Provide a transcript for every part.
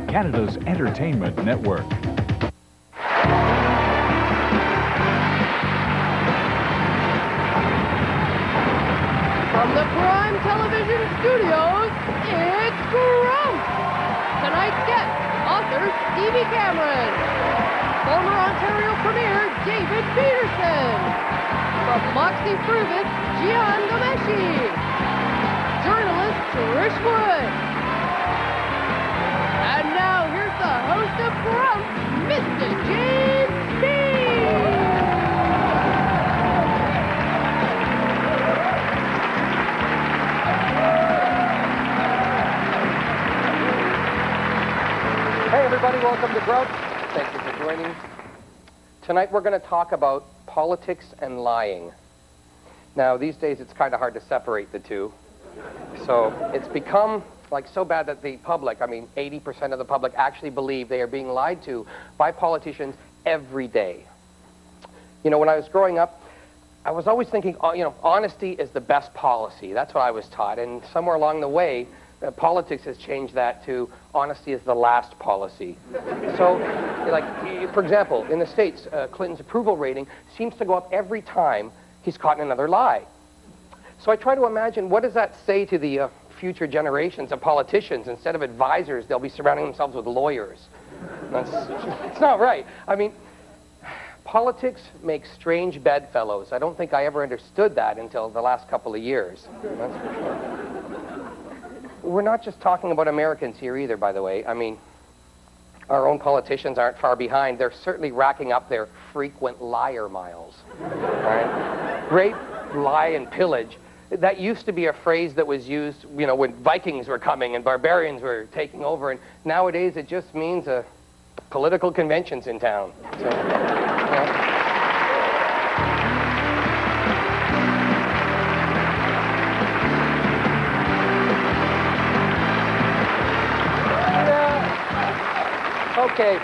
Canada's entertainment network. From the Crime Television Studios, it's Grumps! Tonight's guest, author Stevie Cameron. Former Ontario Premier David Peterson. From Moxie Fruvis, Gian Gomeshi. Journalist Trish Wood. And now here's the host of Grumps, Mr. Jaymz. Hey everybody, welcome to Grumps. Thank you for joining. Tonight we're going to talk about politics and lying. Now these days it's kind of hard to separate the two. So it's become like so bad that the public, 80% of the public actually believe they are being lied to by politicians every day. You know, when I was growing up, I was always thinking, honesty is the best policy. That's what I was taught. And somewhere along the way, politics has changed that to honesty is the last policy. So, like, for example, in the States, Clinton's approval rating seems to go up every time he's caught in another lie. So I try to imagine, what does that say to the future generations of politicians? Instead of advisors, they'll be surrounding themselves with lawyers. It's not right. I mean, politics makes strange bedfellows. I don't think I ever understood that until the last couple of years. That's for sure. We're not just talking about Americans here either, by the way. I mean, our own politicians aren't far behind. They're certainly racking up their frequent liar miles. Right? Rape, lie, and pillage. That used to be a phrase that was used, when Vikings were coming and barbarians were taking over. And nowadays it just means political conventions in town. So, Okay,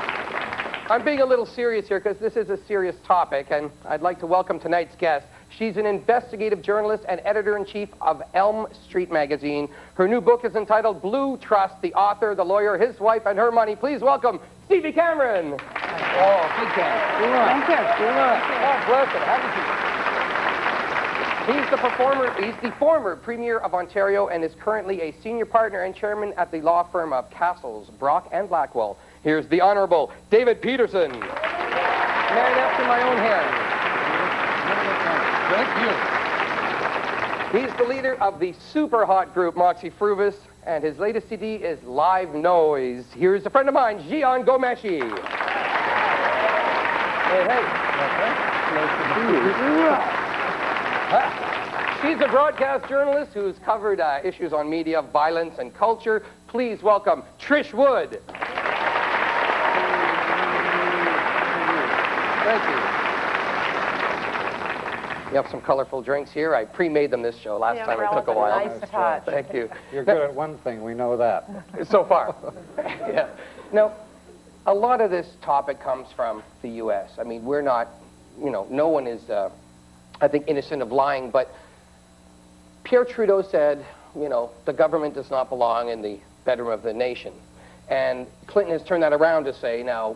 I'm being a little serious here because this is a serious topic, and I'd like to welcome tonight's guest. She's an investigative journalist and editor-in-chief of Elm Street magazine. Her new book is entitled Blue Trust, the author, the lawyer, his wife, and her money. Please welcome Stevie Cameron. Oh, big Cam. Thank you. God bless it. Have a seat. He's the former Premier of Ontario and is currently a senior partner and chairman at the law firm of Castles, Brock, and Blackwell. Here's the Honorable David Peterson. Man after my own hand. Thank you. He's the leader of the super hot group Moxie Fruvis, and his latest CD is Live Noise. Here's a friend of mine, Gian Gomeshi. Hey. Nice to see you. She's a broadcast journalist who's covered issues on media, violence, and culture. Please welcome Trish Wood. Thank you. You have some colorful drinks here. I pre-made them this show. Last time it took a while. Nice touch. Thank you. You're good at one thing, we know that. So far. Yeah. Now, a lot of this topic comes from the U.S. I mean, we're not, no one is, I think, innocent of lying, but Pierre Trudeau said, the government does not belong in the bedroom of the nation. And Clinton has turned that around to say, now,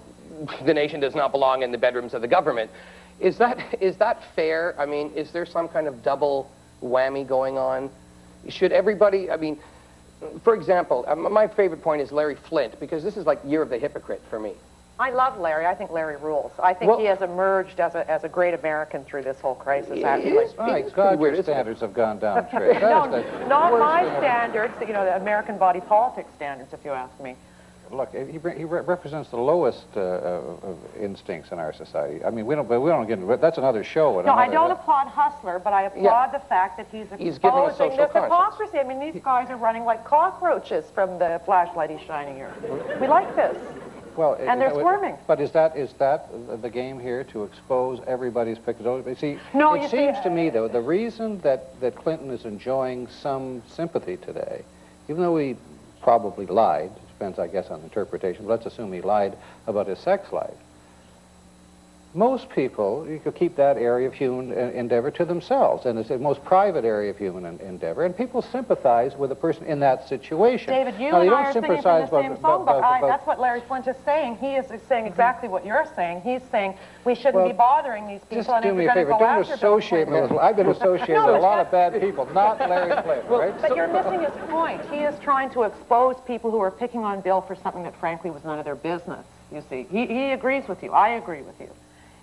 the nation does not belong in the bedrooms of the government. Is that fair? I mean, is there some kind of double whammy going on? Should everybody, for example, my favorite point is Larry Flynt, because this is like Year of the Hypocrite for me. I love Larry. I think Larry rules. I think he has emerged as a great American through this whole crisis, actually. My God, your standards have gone down, Trish. Not my standards, the American body politics standards, if you ask me. Look, he represents the lowest of instincts in our society. I mean, we don't get into it. That's another show. No, I don't applaud Hustler, but I applaud the fact that he's exposing this hypocrisy. I mean, these guys are running like cockroaches from the flashlight he's shining here. We like this. Well, and they're squirming. But is that the game here, to expose everybody's pictures? See, no, it seems to me, though, the reason that Clinton is enjoying some sympathy today, even though he probably lied, depends, I guess, on interpretation, but let's assume he lied about his sex life. most people, you could keep that area of human endeavor to themselves, and it's the most private area of human endeavor, and people sympathize with a person in that situation. David, you now, and they I don't are singing from sympathize the same song, but that's what Larry Flint is saying. He is saying exactly what you're saying. He's saying we shouldn't be bothering these people. Just do me a favor, don't associate me with, I've been associated with a lot of bad people, not Larry Flint, right? But you're missing his point. He is trying to expose people who are picking on Bill for something that frankly was none of their business, you see. He agrees with you. I agree with you.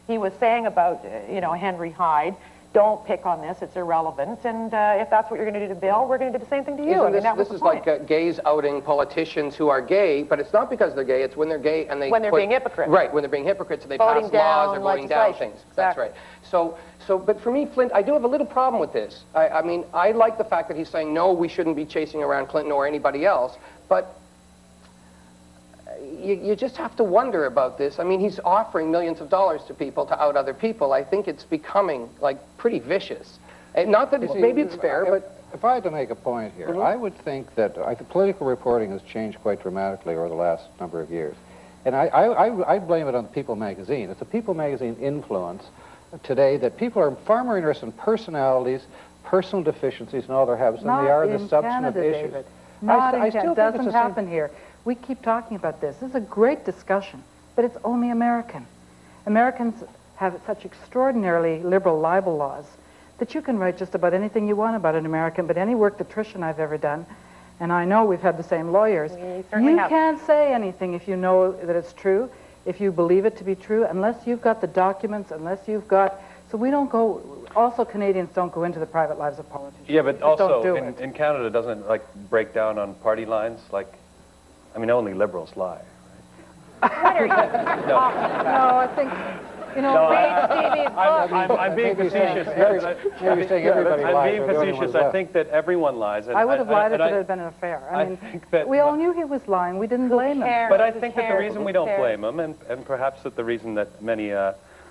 He was saying about, Henry Hyde, don't pick on this, it's irrelevant, and if that's what you're going to do to Bill, we're going to do the same thing to you. This is like gays outing politicians who are gay, but it's not because they're gay, it's when they're gay and when they're being hypocrites. Right, when they're being hypocrites and they pass laws or voting down things. Exactly. That's right. But for me, Flint, I do have a little problem with this. I mean, I like the fact that he's saying, no, we shouldn't be chasing around Clinton or anybody else, but you just have to wonder about this. I mean, he's offering millions of dollars to people to out other people. I think it's becoming, like, pretty vicious. And not that maybe it's fair, but... If I had to make a point here, I would think that political reporting has changed quite dramatically over the last number of years. And I blame it on People magazine. It's a People magazine influence today that people are far more interested in personalities, personal deficiencies, and all their habits than they are the substantive issues. David. Not in Canada. It doesn't happen here. We keep talking about this. This is a great discussion, but it's only American. Americans have such extraordinarily liberal libel laws that you can write just about anything you want about an American, but any work that Trish and I've ever done, and I know we've had the same lawyers, you can't say anything if you know that it's true, if you believe it to be true, unless you've got the documents, unless you've got... So we don't go... Also, Canadians don't go into the private lives of politicians. Yeah, but also in Canada, doesn't it, like, break down on party lines? Like, I mean, only liberals lie, right? What are you? No, I think, I'm being facetious. You're saying everybody lies. I'm being facetious. I think that everyone lies. And I would have lied if it had been an affair. I mean, we all knew he was lying. We didn't blame him. But I think that the reason we don't blame him, and perhaps that the reason that many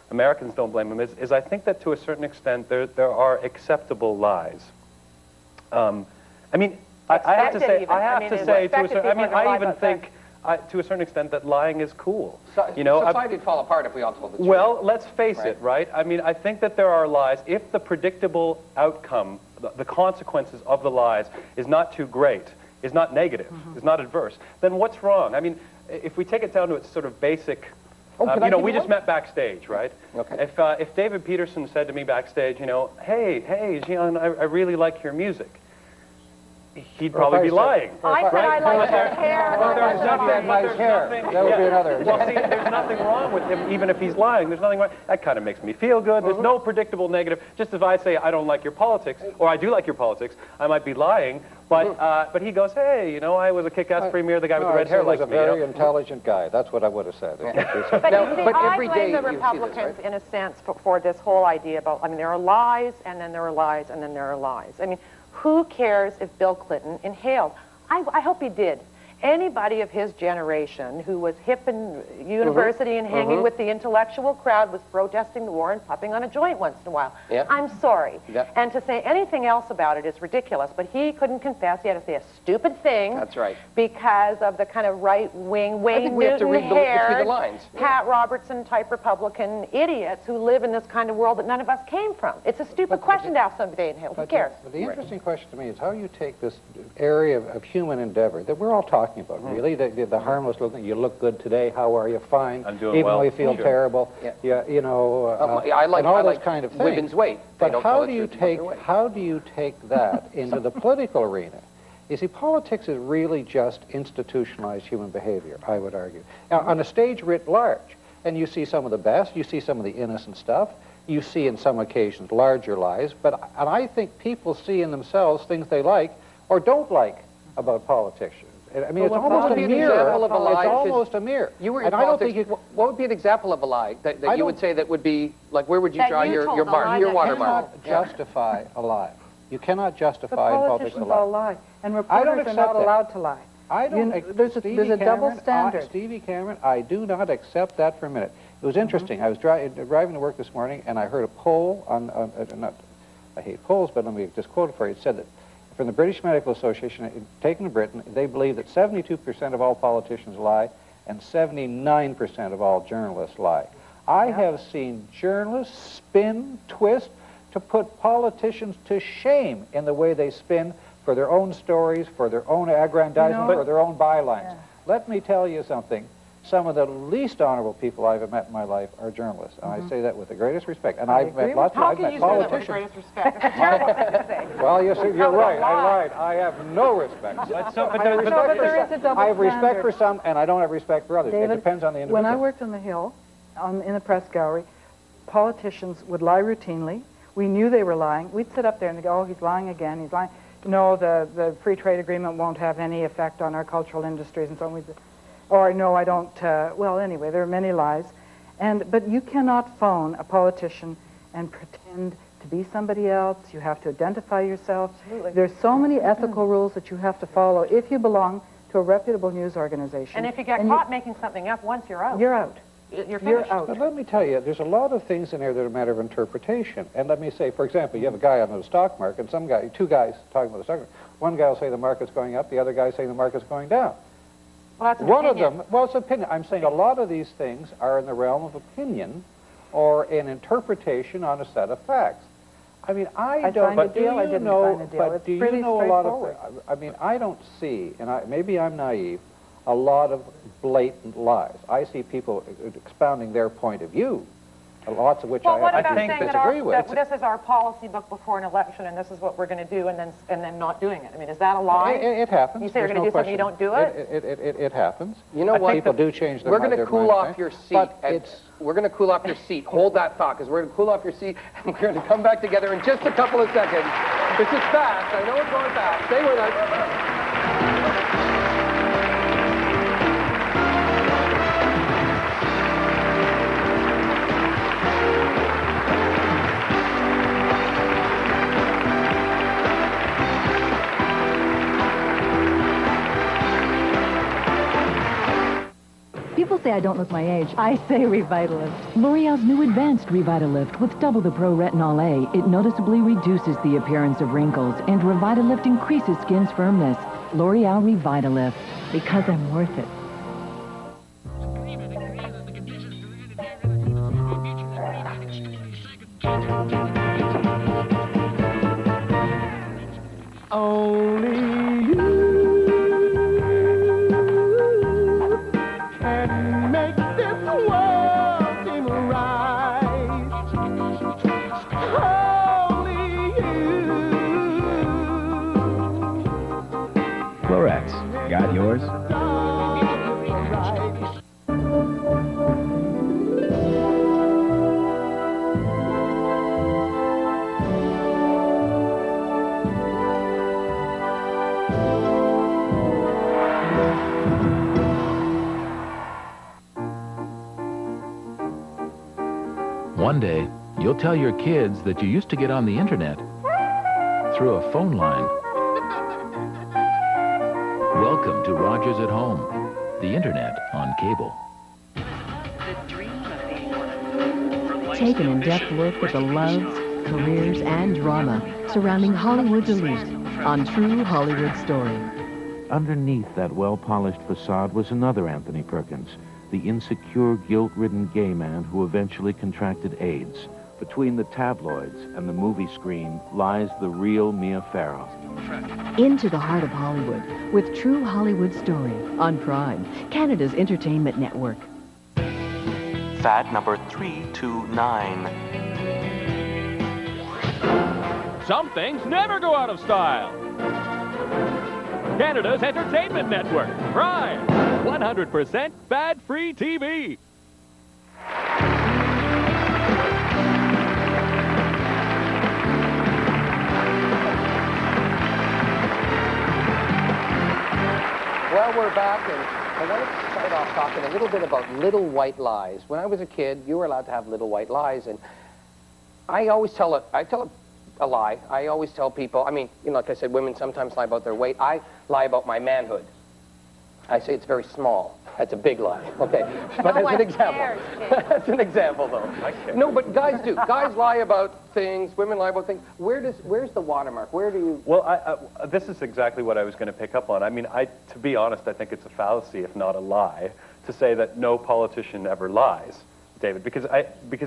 Americans don't blame him, is I think that to a certain extent there are acceptable lies. I mean, I have to say, I even think, to a certain extent, that lying is cool. Society'd fall apart if we all told the truth. Well, let's face it, right? I mean, I think that there are lies. If the predictable outcome, the consequences of the lies is not too great, is not negative, is not adverse, then what's wrong? I mean, if we take it down to its sort of basic... we just met backstage, right? Okay. If David Peterson said to me backstage, hey, Gian, I really like your music, he'd probably be lying. I said I like your hair. Well, there's nothing, nice hair. That would be another. Well, see, there's nothing wrong with him, even if he's lying. There's nothing wrong. That kind of makes me feel good. There's no predictable negative. Just if I say I don't like your politics, or I do like your politics, I might be lying. But he goes, hey, I was a kick-ass premier. The guy with the red hair likes me. He was a very intelligent guy. That's what I would have said. But I blame the Republicans, in a sense, for this whole idea about, I mean, there are lies, and then there are lies, and then there are lies. I mean, who cares if Bill Clinton inhaled? I hope he did. Anybody of his generation who was hip in university and hanging with the intellectual crowd was protesting the war and puffing on a joint once in a while. Yeah. I'm sorry. Yeah. And to say anything else about it is ridiculous, but he couldn't confess. He had to say a stupid thing. That's right. Because of the kind of right-wing, I think we have to read between the lines. Pat Robertson-type Republican idiots who live in this kind of world that none of us came from. It's a stupid question to ask somebody in hell. Who cares? But the interesting question to me is how you take this area of human endeavor that we're all talking about, really, the harmless little thing. You look good today. How are you? Fine. I'm doing even well. though you feel terrible. Yeah. I like all those kind of things. Women's weight. But how do you take that into the political arena? You see, politics is really just institutionalized human behavior, I would argue. Now, on a stage writ large, and you see some of the best, you see some of the innocent stuff, you see in some occasions larger lies, and I think people see in themselves things they like or don't like about politicians. I mean, it's almost a mirror. It's almost a mirror. You were in politics. What would be an example of a lie that you would say that would be, like, where would you draw your watermark? You cannot justify a lie. You cannot justify in politics a lie. All lie. And reporters are not allowed to lie. There's a double standard. Stevie Cameron, I do not accept that for a minute. It was interesting. I was driving to work this morning, and I heard a poll I hate polls, but let me just quote it for you. It said that from the British Medical Association, taken to Britain, they believe that 72% of all politicians lie and 79% of all journalists lie. I have seen journalists spin, twist, to put politicians to shame in the way they spin for their own stories, for their own aggrandizement, for their own bylines. Yeah. Let me tell you something. Some of the least honorable people I've ever met in my life are journalists, and I say that with the greatest respect. And I've met lots of politicians. How can you say that with the greatest respect? It's a terrible thing to say. Well, you're right. I lied. I have no respect. I have respect for some, and I don't have respect for others. David, it depends on the individual. When I worked on the Hill, in the press gallery, politicians would lie routinely. We knew they were lying. We'd sit up there and go, oh, he's lying again, he's lying. No, the free trade agreement won't have any effect on our cultural industries and so on. Or no, I don't, well, anyway, there are many lies. But you cannot phone a politician and pretend to be somebody else. You have to identify yourself. Absolutely. There's so many ethical rules that you have to follow if you belong to a reputable news organization. And if you get caught making something up, once you're out. You're out. You're out. But let me tell you, there's a lot of things in there that are a matter of interpretation. And let me say, for example, you have a guy on the stock market, and two guys talking about the stock market. One guy will say the market's going up, the other guy saying the market's going down. Well, that's an One opinion. of them, well, it's opinion. I'm saying a lot of these things are in the realm of opinion or an interpretation on a set of facts. I mean, I don't, but do you know, but do you know a lot of, I mean, I don't see, and maybe I'm naive, a lot of blatant lies. I see people expounding their point of view, lots of which I disagree with. That this is our policy book before an election, and this is what we're going to do, and then not doing it. I mean, is that a lie? It happens. You say you're going to do something, you don't do it? It happens. You know what? People do change their mind. We're going to cool off your seat. We're going to cool off your seat. Hold that thought, because we're going to cool off your seat, and we're going to come back together in just a couple of seconds. This is fast. I know it's going fast. Stay with us. People say I don't look my age. I say Revitalift. L'Oreal's new advanced Revitalift with double the pro-retinol A. It noticeably reduces the appearance of wrinkles, and Revitalift increases skin's firmness. L'Oreal Revitalift. Because I'm worth it. Only you can make this world seem right. Only you. Clorox, got yours? One day, you'll tell your kids that you used to get on the internet through a phone line. Welcome to Rogers at Home, the internet on cable. Take an in-depth look at the loves, careers, and drama surrounding Hollywood's elite on True Hollywood Story. Underneath that well-polished facade was another Anthony Perkins, the insecure, guilt-ridden gay man who eventually contracted AIDS. Between the tabloids and the movie screen lies the real Mia Farrow. Into the heart of Hollywood with True Hollywood Story on Prime, Canada's entertainment network. Fad number 329. Some things never go out of style. Canada's entertainment network, Prime. 100% fad-free TV. Well, we're back, and I wanted to start off talking a little bit about little white lies. When I was a kid, you were allowed to have little white lies, and I always tell a lie. I always tell people, I mean, you know, like I said, women sometimes lie about their weight. I lie about my manhood. I say it's very small. That's a big lie. Okay, but as an example. That's an example, though. No, but guys do. Guys lie about things. Women lie about things. Where's the watermark? Where do you? Well, this is exactly what I was going to pick up on. I mean, to be honest, I think it's a fallacy, if not a lie, to say that no politician ever lies. David, because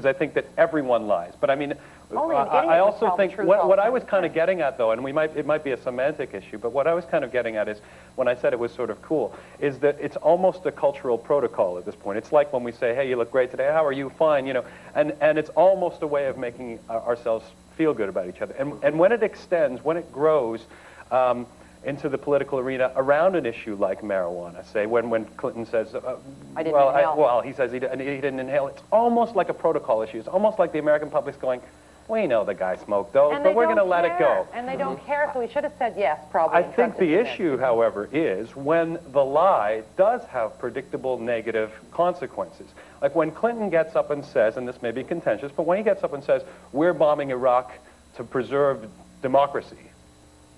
I think that everyone lies. But I mean, Only an idiot I would also tell the think truth what all the I was time. kind of getting at, though, and it might be a semantic issue, but what I was kind of getting at is when I said it was sort of cool, is that it's almost a cultural protocol at this point. It's like when we say, "Hey, you look great today. How are you?" Fine, you know, and it's almost a way of making ourselves feel good about each other. And when it extends, when it grows. Into the political arena around an issue like marijuana, say when Clinton says, I didn't inhale. well, he says he didn't inhale. It's almost like a protocol issue. It's almost like the American public's going, we know the guy smoked those, And but they we're going to don't let it go. And they don't care, so we should have said yes, probably. I and think Trump the didn't. issue, however, is when the lie does have predictable negative consequences. Like when Clinton gets up and says, and this may be contentious, but when he gets up and says, we're bombing Iraq to preserve democracy,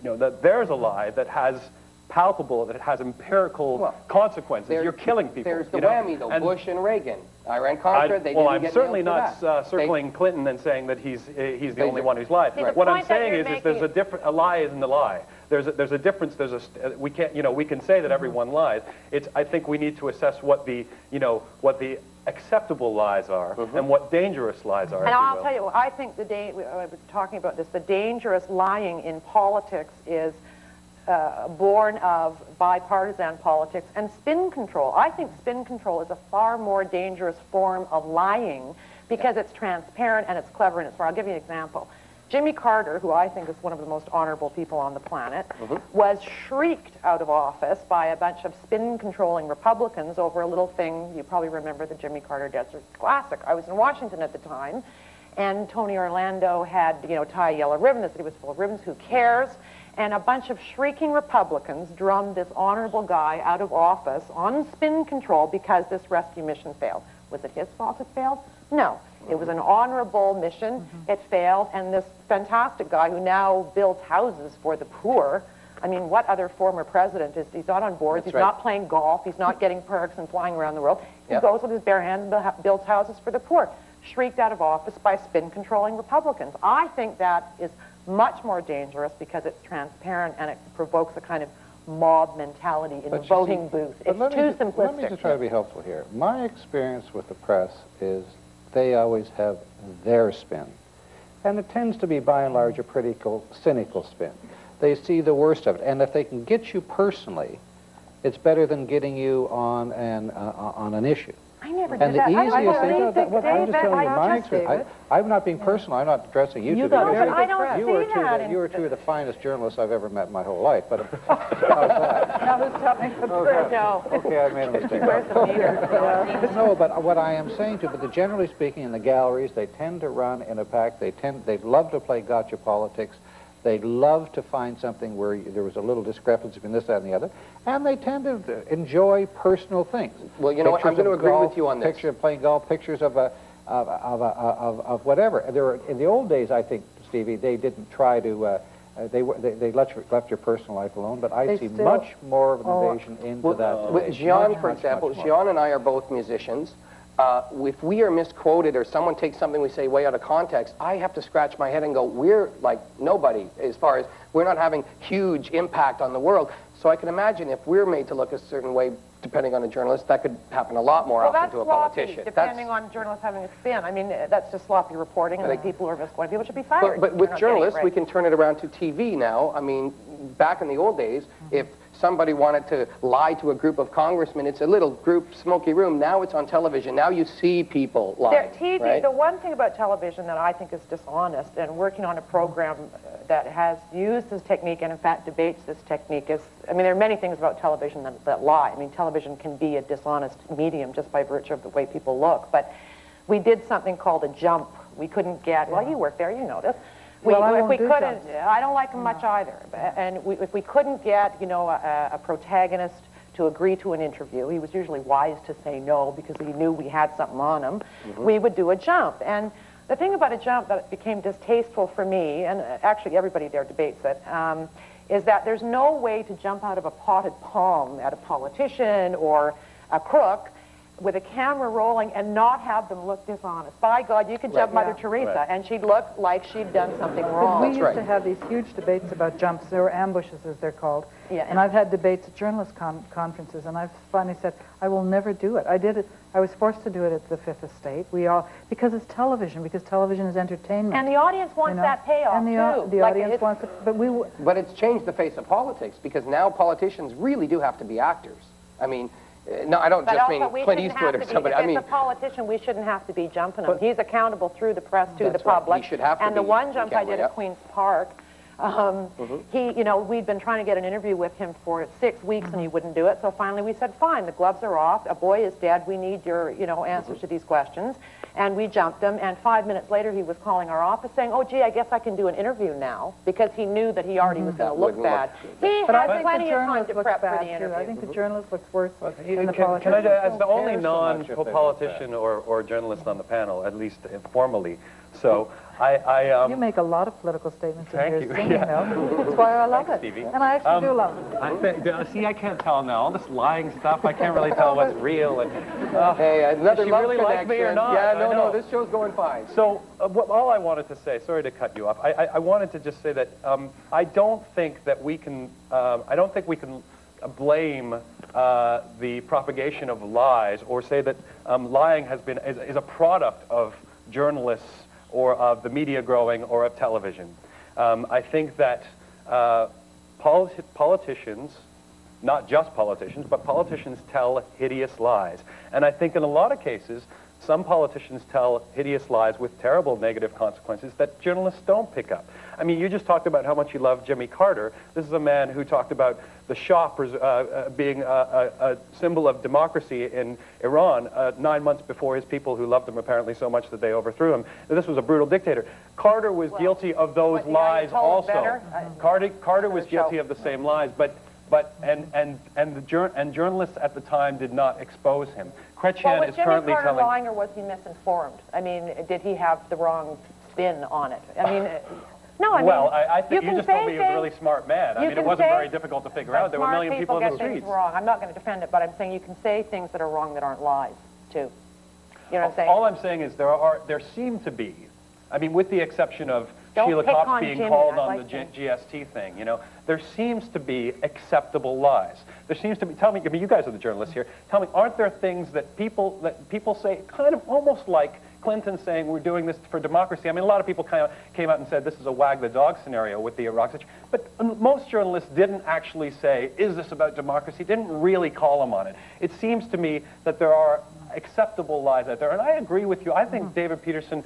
you know, that there's a lie that has palpable, that it has empirical consequences. You're killing people. There's the you know? whammy, though. Bush and Reagan. Iran-Contra, they well, didn't I'm get certainly nailed not for that. circling Clinton and saying that he's the only one who's lied. See, the What I'm point that saying you're is there's a different, a lie isn't a lie. There's a difference. We can't, you know, we can say that everyone lies. I think we need to assess what the acceptable lies are and what dangerous lies are. And I'll tell you, I think we were talking about this, the dangerous lying in politics is born of bipartisan politics and spin control. I think spin control is a far more dangerous form of lying because it's transparent and it's clever and it's fair. I'll give you an example. Jimmy Carter, who I think is one of the most honorable people on the planet, was shrieked out of office by a bunch of spin-controlling Republicans over a little thing. You probably remember the Jimmy Carter Desert Classic. I was in Washington at the time, and Tony Orlando had, you know, tie a yellow ribbon. The city was full of ribbons. Who cares? And a bunch of shrieking Republicans drummed this honorable guy out of office on spin control because this rescue mission failed. Was it his fault it failed? No. It was an honorable mission. It failed, and this fantastic guy who now builds houses for the poor, I mean, what other former president he's not on boards, he's not playing golf, he's not getting perks and flying around the world. He goes with his bare hands and builds houses for the poor. Shrieked out of office by spin-controlling Republicans. I think that is much more dangerous because it's transparent and it provokes a kind of mob mentality in the voting booth. It's too simplistic. Let me just try to be helpful here. My experience with the press is they always have their spin. And it tends to be, by and large, a pretty cynical spin. They see the worst of it. And if they can get you personally, it's better than getting you on an issue. I never And did that. the easiest thing, I'm just telling you my David, experience. I'm not being personal. I'm not addressing you. You two. got it. I don't you see were that. you were two of the finest journalists I've ever met in my whole life. But Now who's telling the truth? No. okay, I made a mistake. Where's the meter? No, but what I am saying but generally speaking, in the galleries, they tend to run in a pack. They love to play gotcha politics. They love to find something where there was a little discrepancy between this, that, and the other, and they tend to enjoy personal things. Well, you know what? I'm going to agree with you on this. Pictures of playing golf, pictures of whatever. In the old days, I think, Stevie, they didn't try to. They left your personal life alone, but I see much more of an invasion into that. With Gian, for example, Gian and I are both musicians. If we are misquoted or someone takes something we say way out of context, I have to scratch my head and go, we're like nobody as far as we're not having huge impact on the world. So I can imagine if we're made to look a certain way, depending on a journalist, that could happen a lot more often to a politician. Depending on journalists having a spin. I mean, that's just sloppy reporting, and the people who are misquoting people should be fired. But with journalists, we can turn it around to TV now. I mean, back in the old days, if somebody wanted to lie to a group of congressmen, it's a little group, smoky room. Now it's on television. Now you see people lying. TV, right? The one thing about television that I think is dishonest, and working on a program that has used this technique and in fact debates this technique is, I mean, there are many things about television that lie. I mean, television can be a dishonest medium just by virtue of the way people look. But we did something called a jump. We couldn't get, well, you work there, you know this. If we couldn't, I don't like them much either. And if we couldn't get, you know, a protagonist to agree to an interview, he was usually wise to say no because he knew we had something on him, we would do a jump. And the thing about a jump that became distasteful for me, and actually everybody there debates it, is that there's no way to jump out of a potted palm at a politician or a crook with a camera rolling and not have them look dishonest. By God, you could jump Mother Teresa, and she'd look like she'd done something wrong. We used to have these huge debates about jumps. There were ambushes, as they're called. Yeah, and I've had debates at journalist conferences, and I've finally said, I will never do it. I did it. I was forced to do it at the Fifth Estate. Because it's television, because television is entertainment. And the audience wants that payoff, and the audience wants it, but it's changed the face of politics, because now politicians really do have to be actors. I mean, no, I don't just mean Clint Eastwood or somebody. If it's a politician, we shouldn't have to be jumping him. He's accountable through the press to the public. He should have to and the one jump I did at Queen's Park, we'd been trying to get an interview with him for 6 weeks, and he wouldn't do it. So finally we said, fine, the gloves are off. A boy is dead. We need your, answers to these questions. And we jumped him, and 5 minutes later he was calling our office saying, oh, gee, I guess I can do an interview now, because he knew that he already was going to look bad. He had plenty of time to prep for the interview. I think the journalist looks worse than the Can politician. I, as the only non-politician or journalist on the panel, at least informally, so you make a lot of political statements in your singing, yeah. That's why I love it. Stevie. And I actually do love it. See, I can't tell now. All this lying stuff, I can't really tell what's real. And, hey, another she love really connection. Like me or not? Yeah, no, this show's going fine. So all I wanted to say, sorry to cut you off, I wanted to just say that I don't think that we can, blame the propagation of lies, or say that lying is a product of journalists or of the media growing or of television. I think that politicians, not just politicians, but politicians tell hideous lies. And I think in a lot of cases, some politicians tell hideous lies with terrible negative consequences that journalists don't pick up. I mean, you just talked about how much you love Jimmy Carter. This is a man who talked about the Shah being a symbol of democracy in Iran 9 months before his people, who loved him apparently so much that they overthrew him. This was a brutal dictator. Carter was guilty of those lies also. Carter was guilty of the same lies, and journalists at the time did not expose him. Chrétien is currently Carter lying, or was he misinformed? I mean, did he have the wrong spin on it? I mean, no, I mean, I think you just told me he was a really smart man. I mean, it wasn't very difficult to figure out. There were a million people in the streets. Wrong. I'm not going to defend it, but I'm saying you can say things that are wrong that aren't lies, too. You know what I'm saying? All I'm saying is there seem to be, I mean, with the exception of Sheila Copps being called on the GST thing, there seems to be acceptable lies. There seems to be, tell me, I mean, you guys are the journalists here, tell me, aren't there things that people say, kind of almost like Clinton saying we're doing this for democracy? I mean, a lot of people kind of came out and said this is a wag the dog scenario with the Iraq situation, but most journalists didn't actually say, is this about democracy? Didn't really call them on it. It seems to me that there are acceptable lies out there, and I agree with you. I think David Peterson,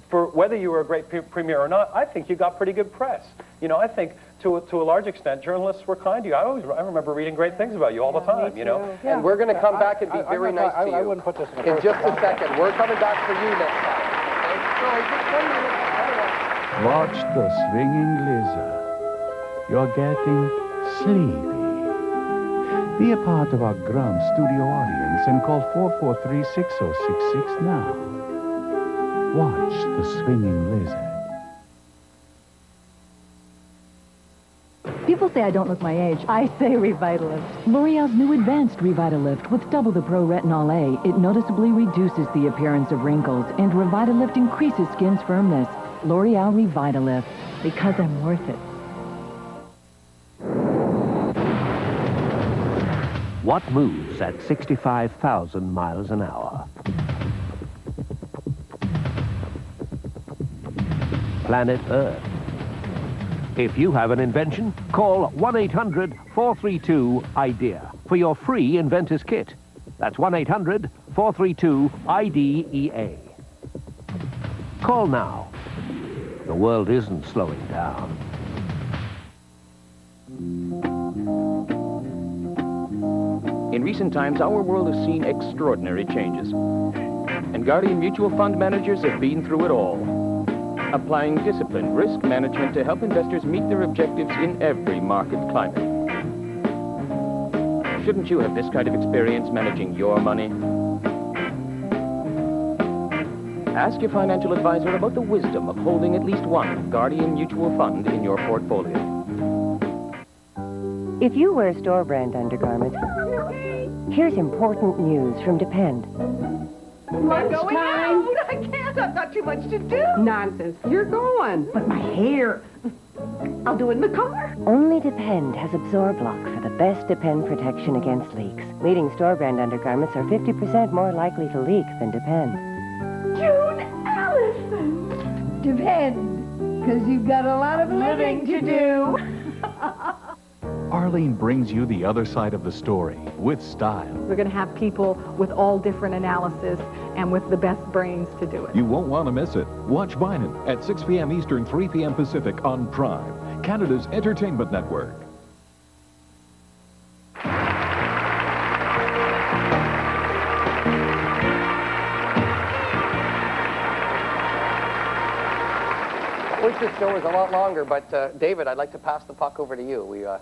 for whether you were a great premier or not, I think you got pretty good press. I think to a large extent, journalists were kind to you. I remember reading great things about you all the time, Yeah. And we're going to come back and be very nice to you. I wouldn't put this in just a second. We're coming back for you next time. Okay? Watch the swinging lizard. You're getting sleepy. Be a part of our Grumps studio audience and call 443-6066 now. Watch the swinging lizard. People say I don't look my age. I say Revitalift. L'Oreal's new advanced Revitalift with double the Pro Retinol A. It noticeably reduces the appearance of wrinkles, and Revitalift increases skin's firmness. L'Oreal Revitalift. Because I'm worth it. What moves at 65,000 miles an hour? Planet Earth. If you have an invention, call 1-800-432-IDEA for your free inventor's kit. That's 1-800-432-IDEA. Call now. The world isn't slowing down. In recent times, our world has seen extraordinary changes. And Guardian Mutual Fund managers have been through it all, applying disciplined risk management to help investors meet their objectives in every market climate. Shouldn't you have this kind of experience managing your money? Ask your financial advisor about the wisdom of holding at least one Guardian Mutual Fund in your portfolio. If you wear store brand undergarments, Here's important news from Depend. Lunchtime? I can't. I've got too much to do. Nonsense. You're going. But my hair. I'll do it in the car. Only Depend has Absorblock for the best Depend protection against leaks. Leading store brand undergarments are 50% more likely to leak than Depend. June Allison. Depend. Because you've got a lot of living to do. Arlene brings you the other side of the story with style. We're going to have people with all different analysis and with the best brains to do it. You won't want to miss it. Watch Bynum at 6 p.m. Eastern, 3 p.m. Pacific on Prime, Canada's entertainment network. I wish this show was a lot longer, but David, I'd like to pass the puck over to you.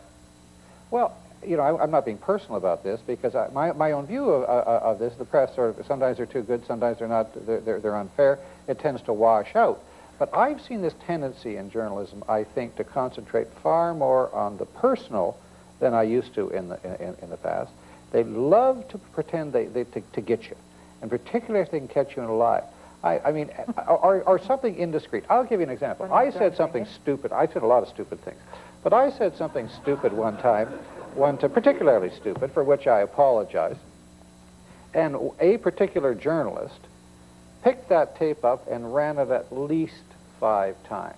Well, you know, I'm not being personal about this because my own view of this, the press sort of, sometimes they're too good, sometimes they're not, they're unfair. It tends to wash out. But I've seen this tendency in journalism, I think, to concentrate far more on the personal than I used to in the past. They love to pretend to get you, and particularly if they can catch you in a lie. I mean, or something indiscreet. I'll give you an example. I said something stupid. I said a lot of stupid things. But I said something stupid one time, particularly stupid, for which I apologize. And a particular journalist picked that tape up and ran it at least 5 times.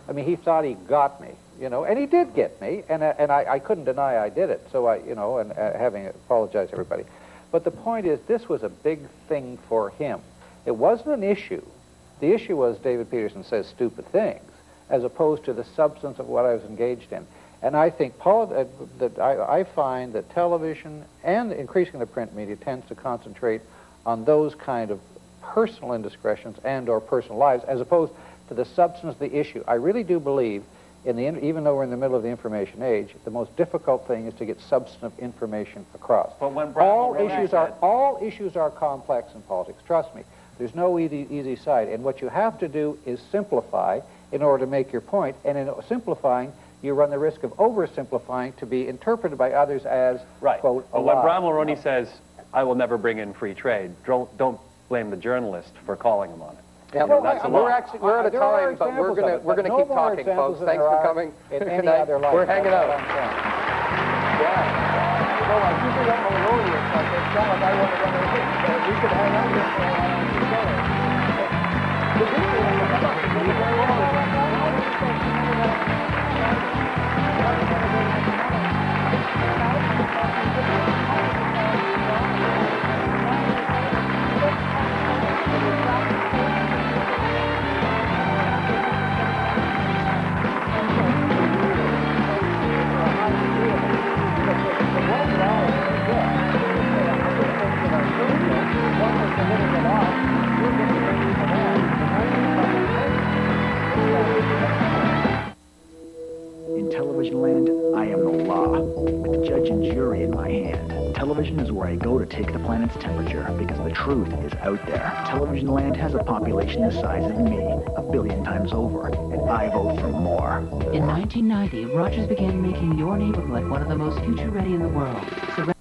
I mean, he thought he got me, you know, and he did get me, and I couldn't deny I did it, so having apologized to everybody. But the point is, this was a big thing for him. It wasn't an issue. The issue was David Peterson says stupid things, as opposed to the substance of what I was engaged in. And I think I find that television and increasingly the print media tends to concentrate on those kind of personal indiscretions and or personal lives as opposed to the substance of the issue. I really do believe, even though we're in the middle of the information age, the most difficult thing is to get substantive information across. But when all issues are complex in politics, trust me. There's no easy side. And what you have to do is simplify in order to make your point. And in simplifying, you run the risk of oversimplifying to be interpreted by others as, quote, a when lie. Bram Mulroney says, I will never bring in free trade, don't blame the journalist for calling him on it. Yeah, we're out of time, but we're gonna keep talking, folks. Thanks for coming. In any other life. We're hanging out. Yeah. No, I usually don't know Mulroney, so I think, God, I want to run over. We could hang out here for a while and keep going. In television land, I am the law, with the judge and jury in my hand. Television is where I go to take the planet's temperature, because the truth is out there. Television land has a population the size of me, 1 billion times over, and I vote for more. In 1990, Rogers began making your neighborhood one of the most future-ready in the world.